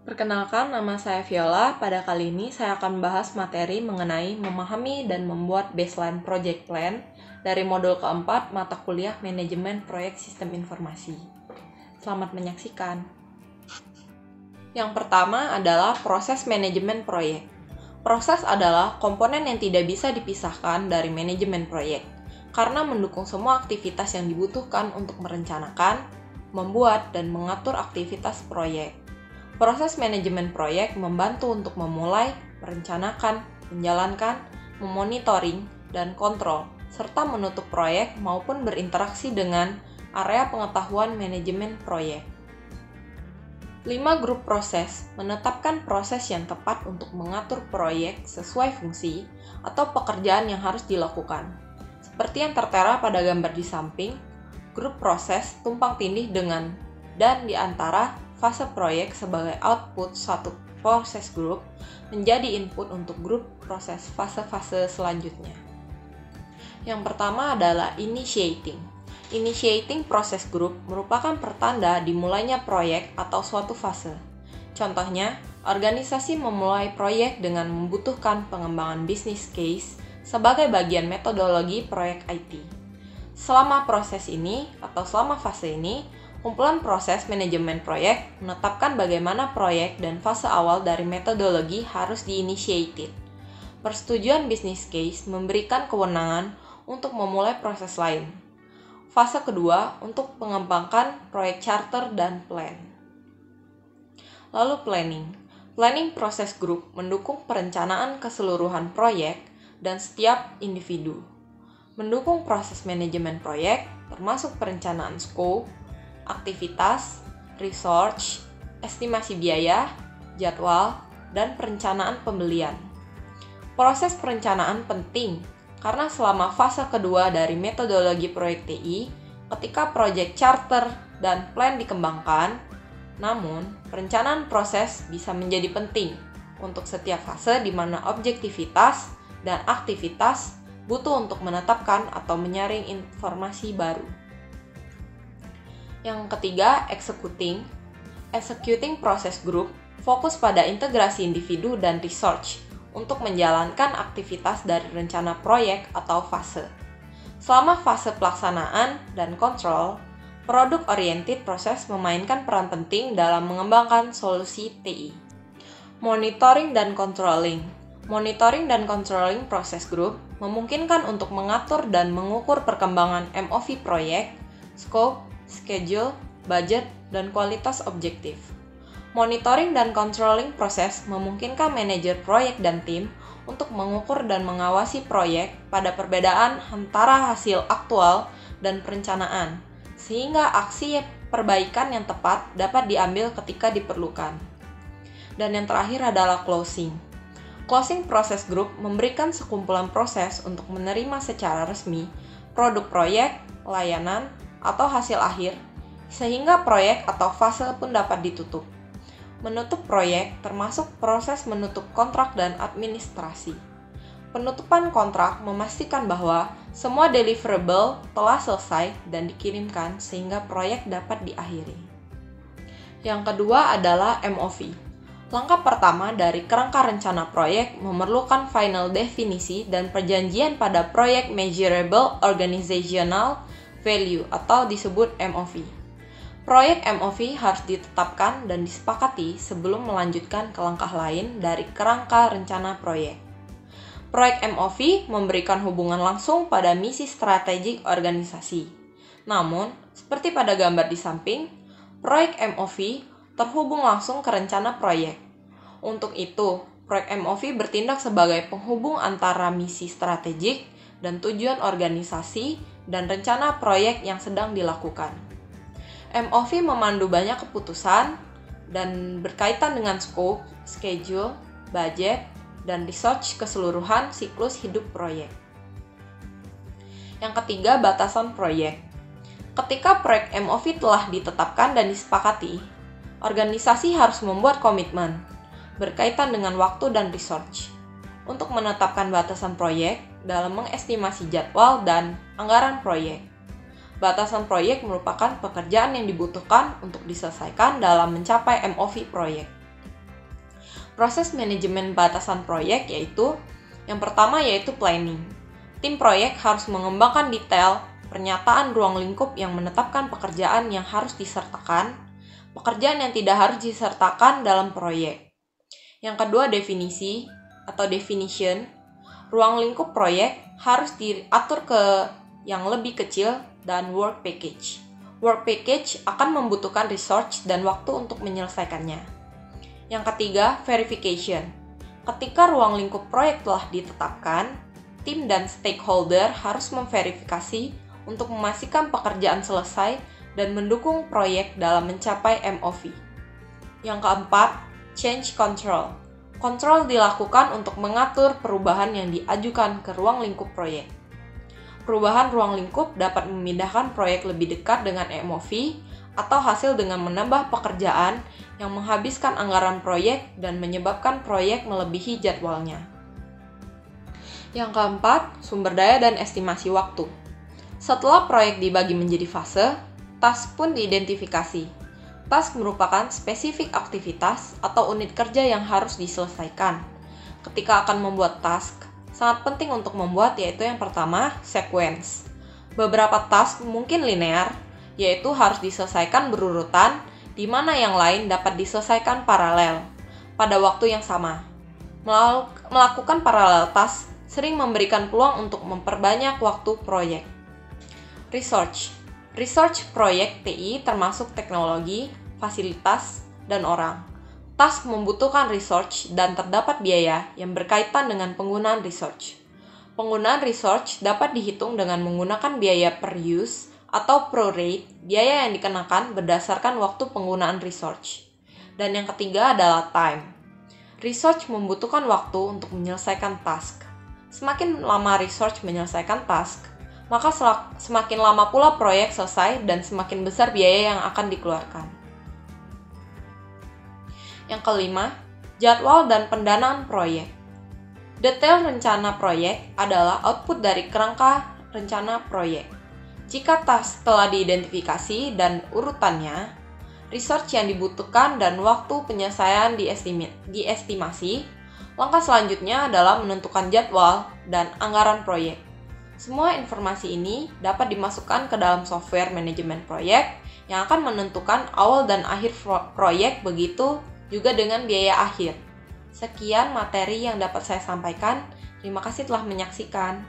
Perkenalkan, nama saya Viola. Pada kali ini saya akan bahas materi mengenai memahami dan membuat baseline project plan dari modul keempat mata kuliah Manajemen Proyek Sistem Informasi. Selamat menyaksikan. Yang pertama adalah proses manajemen proyek. Proses adalah komponen yang tidak bisa dipisahkan dari manajemen proyek, karena mendukung semua aktivitas yang dibutuhkan untuk merencanakan, membuat, dan mengatur aktivitas proyek. Proses manajemen proyek membantu untuk memulai, merencanakan, menjalankan, memonitoring, dan kontrol, serta menutup proyek maupun berinteraksi dengan area pengetahuan manajemen proyek. 5 grup proses menetapkan proses yang tepat untuk mengatur proyek sesuai fungsi atau pekerjaan yang harus dilakukan. Seperti yang tertera pada gambar di samping, grup proses tumpang tindih dengan dan di antara fase proyek sebagai output satu proses group menjadi input untuk grup proses fase-fase selanjutnya. Yang pertama adalah initiating. Initiating process group merupakan pertanda dimulainya proyek atau suatu fase. Contohnya, organisasi memulai proyek dengan membutuhkan pengembangan business case sebagai bagian metodologi proyek IT. Selama proses ini atau selama fase ini, kumpulan proses manajemen proyek menetapkan bagaimana proyek dan fase awal dari metodologi harus diinitiated. Persetujuan business case memberikan kewenangan untuk memulai proses lain. Fase kedua untuk mengembangkan proyek charter dan plan. Lalu planning. Planning process group mendukung perencanaan keseluruhan proyek dan setiap individu. Mendukung proses manajemen proyek termasuk perencanaan scope, aktivitas, research, estimasi biaya, jadwal, dan perencanaan pembelian. Proses perencanaan penting karena selama fase kedua dari metodologi proyek TI, ketika proyek charter dan plan dikembangkan, namun perencanaan proses bisa menjadi penting untuk setiap fase di mana objektivitas dan aktivitas butuh untuk menetapkan atau menyaring informasi baru. Yang ketiga, executing. Executing process group fokus pada integrasi individu dan research untuk menjalankan aktivitas dari rencana proyek atau fase. Selama fase pelaksanaan dan kontrol, product-oriented process memainkan peran penting dalam mengembangkan solusi TI. Monitoring dan controlling. Monitoring dan controlling process group memungkinkan untuk mengatur dan mengukur perkembangan MOV proyek, scope, schedule, budget, dan kualitas objektif. Monitoring dan controlling proses memungkinkan manajer proyek dan tim untuk mengukur dan mengawasi proyek pada perbedaan antara hasil aktual dan perencanaan, sehingga aksi perbaikan yang tepat dapat diambil ketika diperlukan. Dan yang terakhir adalah closing. Closing process group memberikan sekumpulan proses untuk menerima secara resmi produk proyek, layanan, atau hasil akhir, sehingga proyek atau fase pun dapat ditutup. Menutup proyek termasuk proses menutup kontrak dan administrasi. Penutupan kontrak memastikan bahwa semua deliverable telah selesai dan dikirimkan sehingga proyek dapat diakhiri. Yang kedua adalah MOV. Langkah pertama dari kerangka rencana proyek memerlukan final definisi dan perjanjian pada proyek Measurable Organizational Value atau disebut MOV. Proyek MOV harus ditetapkan dan disepakati sebelum melanjutkan ke langkah lain dari kerangka rencana proyek. Proyek MOV memberikan hubungan langsung pada misi strategik organisasi. Namun, seperti pada gambar di samping, proyek MOV terhubung langsung ke rencana proyek. Untuk itu, proyek MOV bertindak sebagai penghubung antara misi strategik dan tujuan organisasi dan rencana proyek yang sedang dilakukan. MOV memandu banyak keputusan dan berkaitan dengan scope, schedule, budget, dan research keseluruhan siklus hidup proyek. Yang ketiga, batasan proyek. Ketika proyek MOV telah ditetapkan dan disepakati, organisasi harus membuat komitmen berkaitan dengan waktu dan research untuk menetapkan batasan proyek dalam mengestimasi jadwal dan anggaran proyek. Batasan proyek merupakan pekerjaan yang dibutuhkan untuk diselesaikan dalam mencapai MOV proyek. Proses manajemen batasan proyek yaitu yang pertama yaitu planning. Tim proyek harus mengembangkan detail pernyataan ruang lingkup yang menetapkan pekerjaan yang harus disertakan, pekerjaan yang tidak harus disertakan dalam proyek. Yang kedua definisi atau definition. Ruang lingkup proyek harus diatur ke yang lebih kecil dan work package. Work package akan membutuhkan research dan waktu untuk menyelesaikannya. Yang ketiga, verification. Ketika ruang lingkup proyek telah ditetapkan, tim dan stakeholder harus memverifikasi untuk memastikan pekerjaan selesai dan mendukung proyek dalam mencapai MOV. Yang keempat, change control. Kontrol dilakukan untuk mengatur perubahan yang diajukan ke ruang lingkup proyek. Perubahan ruang lingkup dapat memindahkan proyek lebih dekat dengan MOV atau hasil dengan menambah pekerjaan yang menghabiskan anggaran proyek dan menyebabkan proyek melebihi jadwalnya. Yang keempat, sumber daya dan estimasi waktu. Setelah proyek dibagi menjadi fase, task pun diidentifikasi. Task merupakan spesifik aktivitas atau unit kerja yang harus diselesaikan. Ketika akan membuat task, sangat penting untuk membuat yaitu yang pertama, sequence. Beberapa task mungkin linear, yaitu harus diselesaikan berurutan, di mana yang lain dapat diselesaikan paralel, pada waktu yang sama. Melakukan paralel task sering memberikan peluang untuk memperbanyak waktu proyek. Research proyek TI termasuk teknologi, fasilitas, dan orang. Task membutuhkan research dan terdapat biaya yang berkaitan dengan penggunaan research. Penggunaan research dapat dihitung dengan menggunakan biaya per use atau prorate, biaya yang dikenakan berdasarkan waktu penggunaan research. Dan yang ketiga adalah time. Research membutuhkan waktu untuk menyelesaikan task. Semakin lama research menyelesaikan task, maka semakin lama pula proyek selesai dan semakin besar biaya yang akan dikeluarkan. Yang kelima, jadwal dan pendanaan proyek. Detail rencana proyek adalah output dari kerangka rencana proyek. Jika task telah diidentifikasi dan urutannya, research yang dibutuhkan dan waktu penyelesaian diestimasi, langkah selanjutnya adalah menentukan jadwal dan anggaran proyek. Semua informasi ini dapat dimasukkan ke dalam software manajemen proyek yang akan menentukan awal dan akhir proyek, begitu juga dengan biaya akhir. Sekian materi yang dapat saya sampaikan. Terima kasih telah menyaksikan.